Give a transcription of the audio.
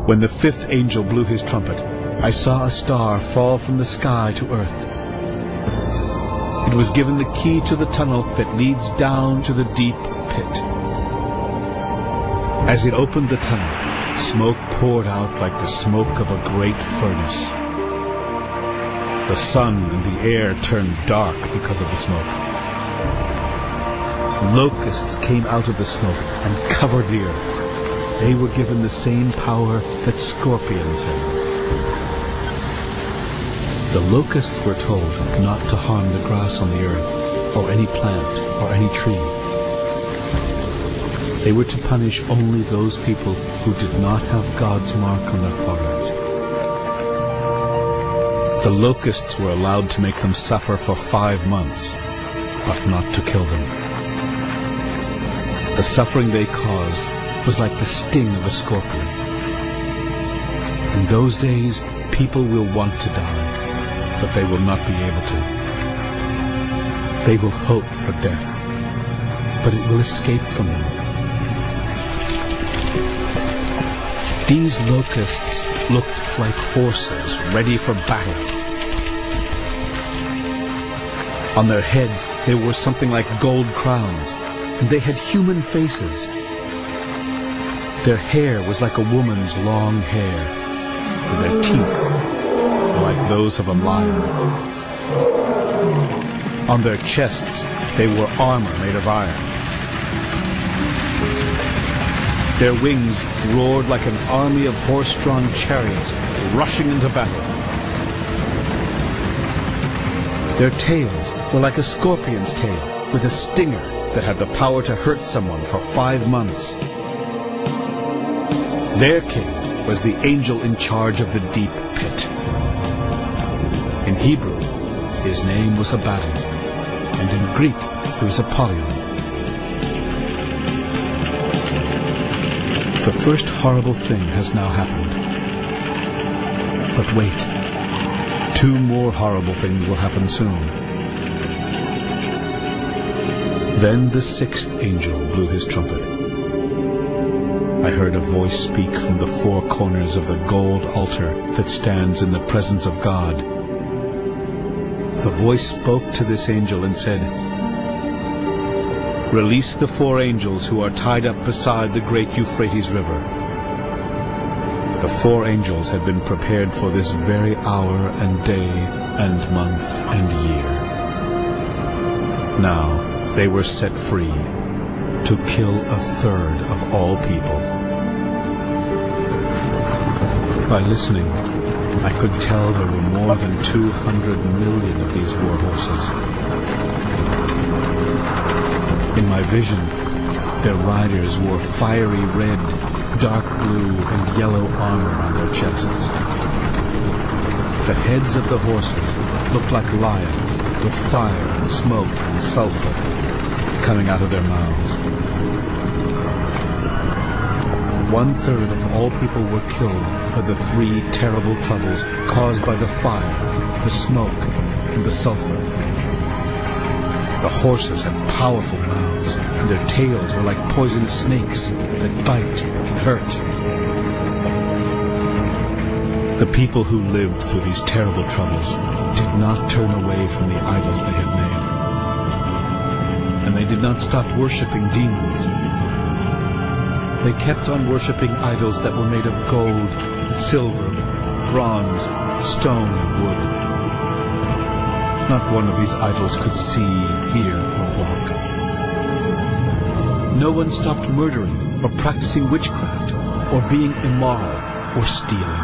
When the fifth angel blew his trumpet, I saw a star fall from the sky to earth. It was given the key to the tunnel that leads down to the deep pit. As it opened the tunnel, smoke poured out like the smoke of a great furnace. The sun and the air turned dark because of the smoke. Locusts came out of the smoke and covered the earth. They were given the same power that scorpions have. The locusts were told not to harm the grass on the earth, or any plant, or any tree. They were to punish only those people who did not have God's mark on their foreheads. The locusts were allowed to make them suffer for 5 months, but not to kill them. The suffering they caused was like the sting of a scorpion. In those days, people will want to die, but they will not be able to. They will hope for death, but it will escape from them. These locusts looked like horses ready for battle. On their heads there were something like gold crowns, and they had human faces. Their hair was like a woman's long hair, and their teeth were like those of a lion. On their chests they wore armor made of iron. Their wings roared like an army of horse-drawn chariots rushing into battle. Their tails were like a scorpion's tail, with a stinger that had the power to hurt someone for 5 months. Their king was the angel in charge of the deep pit. In Hebrew, his name was Abaddon, and in Greek he was Apollyon. The first horrible thing has now happened. But wait, 2 more horrible things will happen soon. Then the 6th angel blew his trumpet. I heard a voice speak from the 4 corners of the gold altar that stands in the presence of God. The voice spoke to this angel and said, "Release the 4 angels who are tied up beside the great Euphrates River." The 4 angels had been prepared for this very hour and day and month and year. Now they were set free to kill 1/3 of all people. By listening, I could tell there were more than 200 million of these war horses. In my vision, their riders wore fiery red, dark blue, and yellow armor on their chests. The heads of the horses looked like lions, with fire and smoke and sulfur coming out of their mouths. 1/3 of all people were killed by the 3 terrible troubles caused by the fire, the smoke, and the sulfur. The horses had powerful mouths, and their tails were like poisonous snakes that bite and hurt. The people who lived through these terrible troubles did not turn away from the idols they had made. And they did not stop worshipping demons. They kept on worshipping idols that were made of gold, silver, bronze, stone, and wood. Not one of these idols could see, hear, or walk. No one stopped murdering, or practicing witchcraft, or being immoral, or stealing.